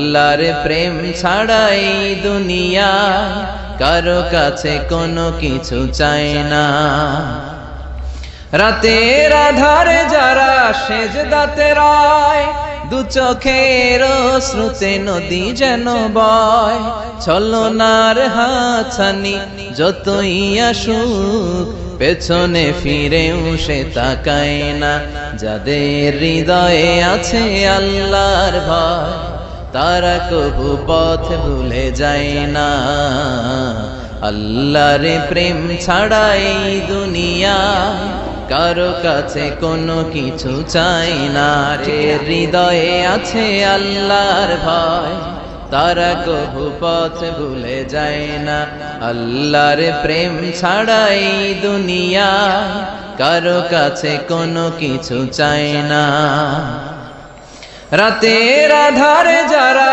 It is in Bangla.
আল্লাহর প্রেম ছাড়াই দুনিয়া কারো কাছে কোনো কিছু চায় না। রাতের আধারে যারা সেজদাতে রয়, দু চোখের শ্রুতে নদী যেন বয়। ছলনার হাতছানি যতই আসুক, পেছনে ফিরেও সে তাকায় না। যাদের হৃদয়ে আছে আল্লাহর ভয়, তারা কবু পথ ভুলে যায় না। আল্লাহর প্রেম ছাড়াই দুনিয়া কারো কাছে কোনো কিছু চাই না। হৃদয়ে আছে আল্লাহর ভয়, তারা কবু পথ ভুলে যায় না। আল্লাহর প্রেম ছাড়াই দুনিয়া কারো কাছে কোনো কিছু চাই না। রাতের আধারে যারা